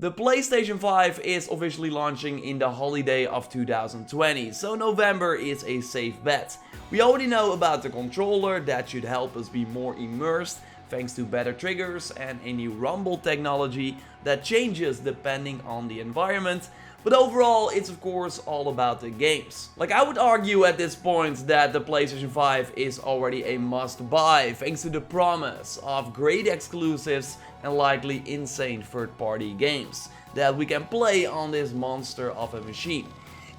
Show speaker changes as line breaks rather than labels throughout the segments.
The PlayStation 5 is officially launching in the holiday of 2020, so November is a safe bet. We already know about the controller that should help us be more immersed thanks to better triggers and a new rumble technology that changes depending on the environment. But overall, it's of course all about the games. Like, I would argue at this point that the PlayStation 5 is already a must-buy thanks to the promise of great exclusives and likely insane third-party games that we can play on this monster of a machine.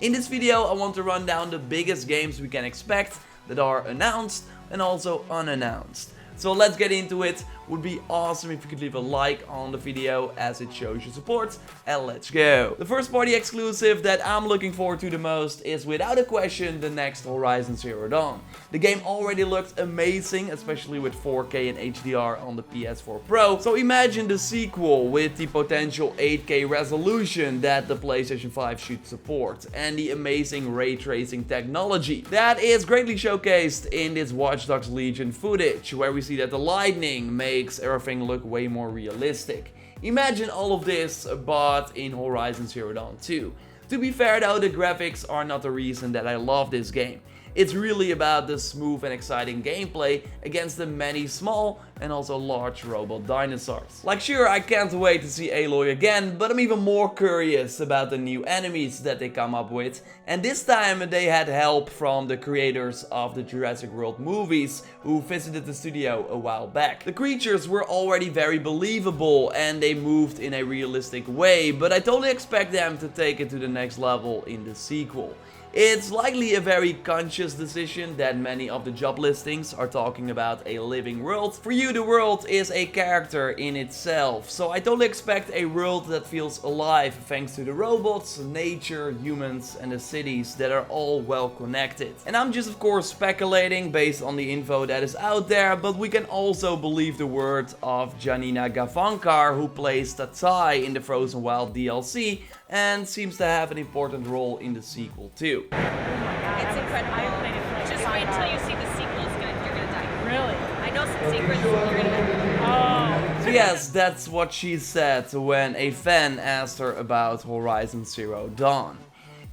In this video, I want to run down the biggest games we can expect that are announced and also unannounced. So let's get into it. Would be awesome if you could leave a like on the video as it shows your support, and let's go. The first party exclusive that I'm looking forward to the most is without a question the next Horizon Zero Dawn. The game already looked amazing, especially with 4K and HDR on the PS4 Pro, so imagine the sequel with the potential 8K resolution that the PlayStation 5 should support, and the amazing ray tracing technology that is greatly showcased in this Watch Dogs Legion footage, where we see that the lightning makes everything look way more realistic. Imagine all of this, but in Horizon Zero Dawn 2. To be fair though, the graphics are not the reason that I love this game. It's really about the smooth and exciting gameplay against the many small and also large robot dinosaurs. Like, sure, I can't wait to see Aloy again, but I'm even more curious about the new enemies that they come up with. And this time they had help from the creators of the Jurassic World movies who visited the studio a while back. The creatures were already very believable and they moved in a realistic way, but I totally expect them to take it to the next level in the sequel. It's likely a very conscious decision that many of the job listings are talking about a living world. For you, the world is a character in itself, so I totally expect a world that feels alive thanks to the robots, nature, humans and the cities that are all well connected. And I'm just of course speculating based on the info that is out there, but we can also believe the word of Janina Gavankar, who plays Tatsai in the Frozen Wild DLC and seems to have an important role in the sequel too.
It's incredible. Just wait until you see the sequel. You're gonna die. Really? I know some secrets. You're gonna die. Oh.
So yes, that's what she said when a fan asked her about Horizon Zero Dawn.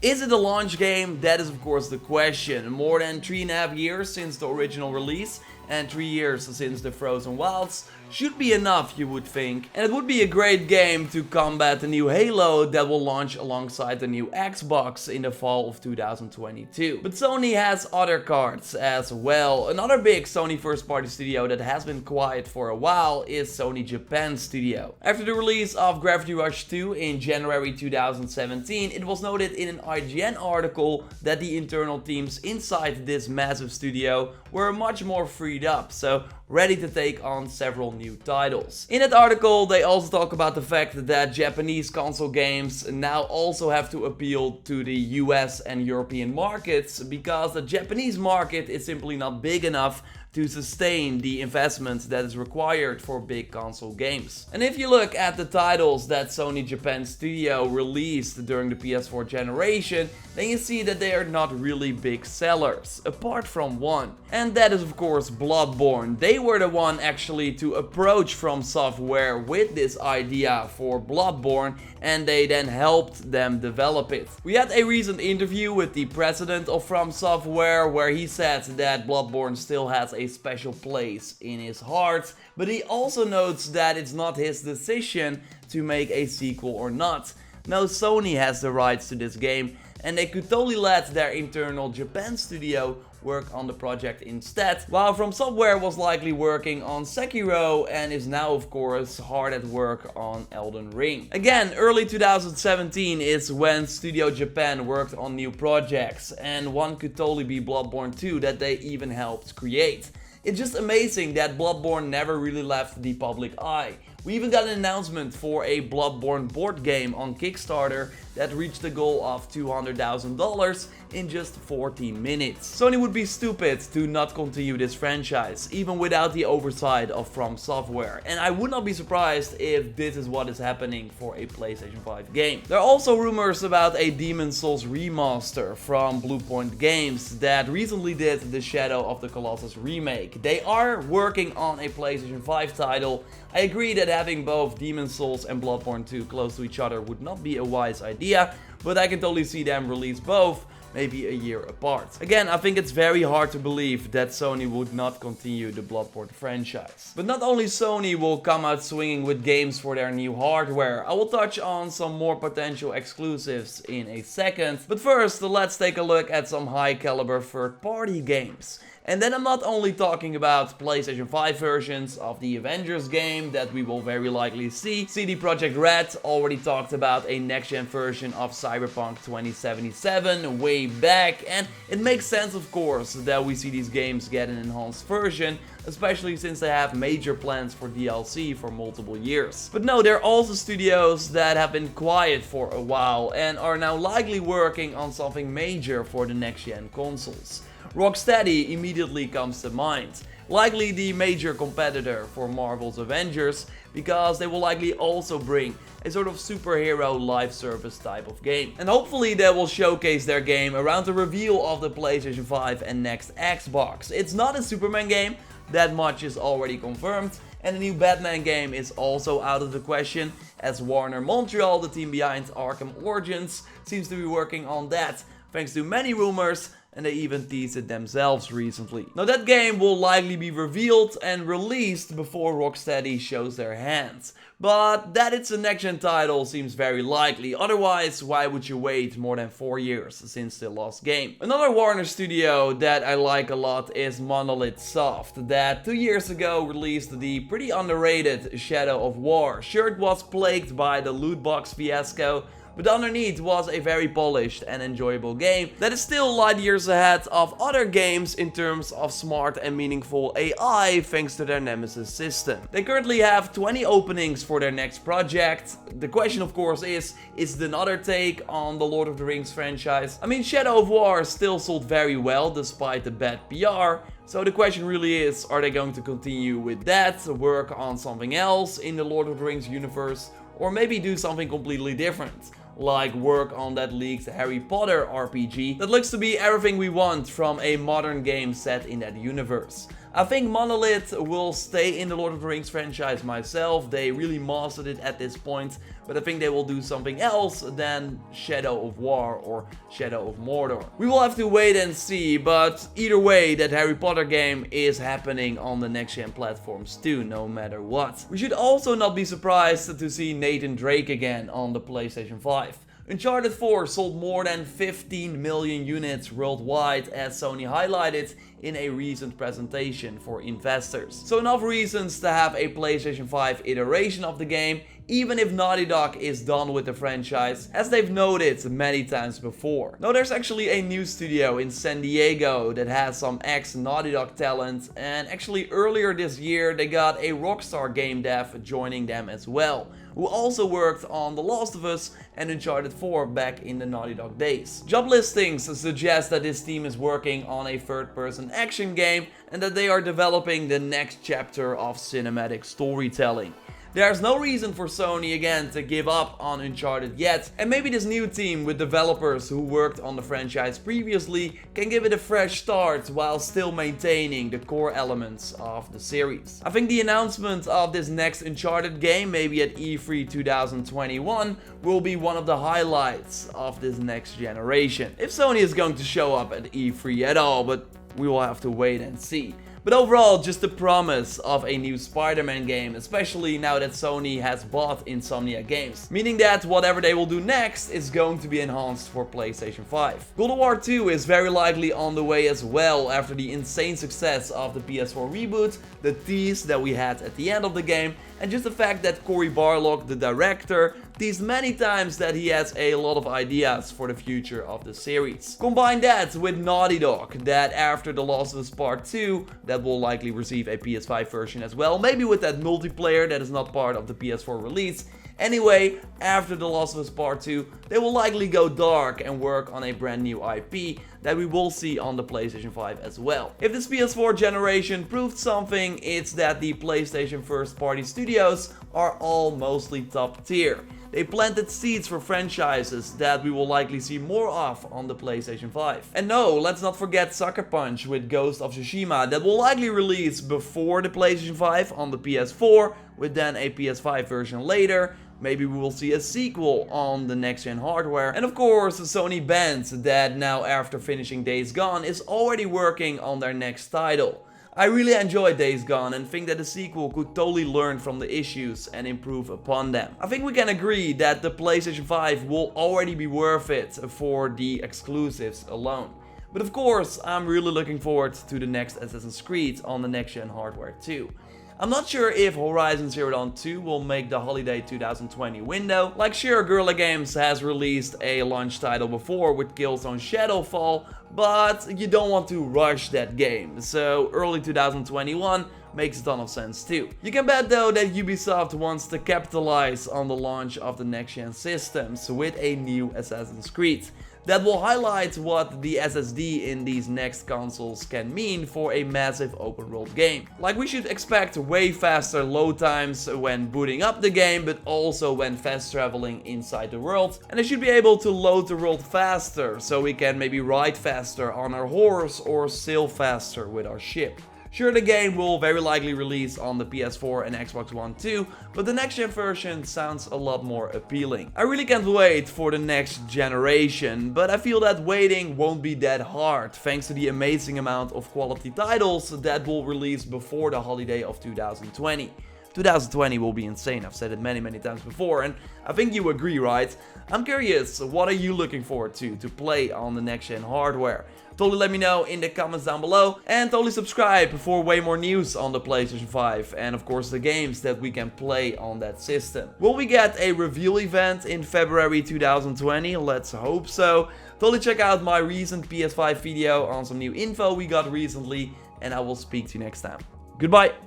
Is it a launch game? That is of course the question. More than 3.5 years since the original release and 3 years since the Frozen Wilds should be enough, you would think. And it would be a great game to combat the new Halo that will launch alongside the new Xbox in the fall of 2022. But Sony has other cards as well. Another big Sony first party studio that has been quiet for a while is Sony Japan Studio. After the release of Gravity Rush 2 in January 2017, it was noted in an IGN article that the internal teams inside this massive studio were much more freed up, so ready to take on several new titles. In that article, they also talk about the fact that Japanese console games now also have to appeal to the US and European markets because the Japanese market is simply not big enough to sustain the investment that is required for big console games. And if you look at the titles that Sony Japan Studio released during the PS4 generation, then you see that they are not really big sellers, apart from one. And that is of course Bloodborne. They were the one actually to approach From Software with this idea for Bloodborne, and they then helped them develop it. We had a recent interview with the president of From Software where he said that Bloodborne still has a special place in his heart, but he also notes that it's not his decision to make a sequel or not. No, Sony has the rights to this game, and they could totally let their internal Japan studio work on the project instead, while From Software was likely working on Sekiro and is now of course hard at work on Elden Ring. Again, early 2017 is when Studio Japan worked on new projects, and one could totally be Bloodborne 2 that they even helped create. It's just amazing that Bloodborne never really left the public eye. We even got an announcement for a Bloodborne board game on Kickstarter that reached the goal of $200,000 in just 14 minutes. Sony would be stupid to not continue this franchise, even without the oversight of From Software. And I would not be surprised if this is what is happening for a PlayStation 5 game. There are also rumors about a Demon's Souls remaster from Bluepoint Games that recently did the Shadow of the Colossus remake. They are working on a PlayStation 5 title. I agree that having both Demon's Souls and Bloodborne 2 close to each other would not be a wise idea, but I can totally see them release both maybe a year apart. Again, I think it's very hard to believe that Sony would not continue the Bloodborne franchise. But not only Sony will come out swinging with games for their new hardware, I will touch on some more potential exclusives in a second. But first, let's take a look at some high caliber third-party games. And then I'm not only talking about PlayStation 5 versions of the Avengers game that we will very likely see. CD Projekt Red already talked about a next-gen version of Cyberpunk 2077 way back, and it makes sense of course that we see these games get an enhanced version, especially since they have major plans for DLC for multiple years. But no, there are also studios that have been quiet for a while and are now likely working on something major for the next-gen consoles. Rocksteady immediately comes to mind, likely the major competitor for Marvel's Avengers, because they will likely also bring a sort of superhero live service type of game. And hopefully they will showcase their game around the reveal of the PlayStation 5 and next Xbox. It's not a Superman game, that much is already confirmed, and a new Batman game is also out of the question, as Warner Montreal, the team behind Arkham Origins, seems to be working on that, thanks to many rumors, and they even teased it themselves recently. Now that game will likely be revealed and released before Rocksteady shows their hands. But that it's a next-gen title seems very likely, otherwise why would you wait more than 4 years since the last game? Another Warner studio that I like a lot is Monolith Soft, that 2 years ago released the pretty underrated Shadow of War. Sure, it was plagued by the loot box fiasco, but underneath was a very polished and enjoyable game that is still light years ahead of other games in terms of smart and meaningful AI thanks to their Nemesis system. They currently have 20 openings for their next project. The question of course is it another take on the Lord of the Rings franchise? I mean, Shadow of War still sold very well despite the bad PR. So the question really is, are they going to continue with that, work on something else in the Lord of the Rings universe, or maybe do something completely different? Like work on that leaked Harry Potter RPG that looks to be everything we want from a modern game set in that universe. I think Monolith will stay in the Lord of the Rings franchise myself. They really mastered it at this point, but I think they will do something else than Shadow of War or Shadow of Mordor. We will have to wait and see, but either way, that Harry Potter game is happening on the next-gen platforms too, no matter what. We should also not be surprised to see Nathan Drake again on the PlayStation 5. Uncharted 4 sold more than 15 million units worldwide, as Sony highlighted in a recent presentation for investors. So enough reasons to have a PlayStation 5 iteration of the game, even if Naughty Dog is done with the franchise, as they've noted many times before. Now there's actually a new studio in San Diego that has some ex-Naughty Dog talent, and actually earlier this year they got a Rockstar game dev joining them as well, who also worked on The Last of Us and Uncharted 4 back in the Naughty Dog days. Job listings suggest that this team is working on a third-person action game and that they are developing the next chapter of cinematic storytelling. There's no reason for Sony again to give up on Uncharted yet, and maybe this new team with developers who worked on the franchise previously can give it a fresh start while still maintaining the core elements of the series. I think the announcement of this next Uncharted game, maybe at E3 2021, will be one of the highlights of this next generation. If Sony is going to show up at E3 at all, but we will have to wait and see. But overall, just the promise of a new Spider-Man game, especially now that Sony has bought Insomniac Games. Meaning that whatever they will do next is going to be enhanced for PlayStation 5. God of War 2 is very likely on the way as well after the insane success of the PS4 reboot, the tease that we had at the end of the game, and just the fact that Cory Barlog, the director, teased many times that he has a lot of ideas for the future of the series. Combine that with Naughty Dog, that after The Last of Us Part 2, that will likely receive a PS5 version as well, maybe with that multiplayer that is not part of the PS4 release. Anyway, after The Last of Us Part 2, they will likely go dark and work on a brand new IP that we will see on the PlayStation 5 as well. If this PS4 generation proved something, it's that the PlayStation first-party studios are all mostly top tier. They planted seeds for franchises that we will likely see more of on the PlayStation 5. And no, let's not forget Sucker Punch with Ghost of Tsushima that will likely release before the PlayStation 5 on the PS4, with then a PS5 version later. Maybe we will see a sequel on the next gen hardware. And of course, Sony Bend, that now after finishing Days Gone is already working on their next title. I really enjoyed Days Gone and think that the sequel could totally learn from the issues and improve upon them. I think we can agree that the PlayStation 5 will already be worth it for the exclusives alone. But of course, I'm really looking forward to the next Assassin's Creed on the next gen hardware too. I'm not sure if Horizon Zero Dawn 2 will make the holiday 2020 window. Like sure, Guerrilla Games has released a launch title before with Killzone Shadowfall, but you don't want to rush that game, so early 2021 makes a ton of sense too. You can bet though that Ubisoft wants to capitalize on the launch of the next-gen systems with a new Assassin's Creed. That will highlight what the SSD in these next consoles can mean for a massive open world game. Like we should expect way faster load times when booting up the game, but also when fast traveling inside the world. And it should be able to load the world faster, so we can maybe ride faster on our horse or sail faster with our ship. Sure, the game will very likely release on the PS4 and Xbox One too, but the next gen version sounds a lot more appealing. I really can't wait for the next generation, but I feel that waiting won't be that hard thanks to the amazing amount of quality titles that will release before the holiday of 2020. 2020 will be insane, I've said it many times before, and I think you agree, right? I'm curious, what are you looking forward to play on the next gen hardware? Totally let me know in the comments down below, and totally subscribe for way more news on the PlayStation 5 and of course the games that we can play on that system. Will we get a reveal event in February 2020? Let's hope so. Totally check out my recent PS5 video on some new info we got recently, and I will speak to you next time. Goodbye!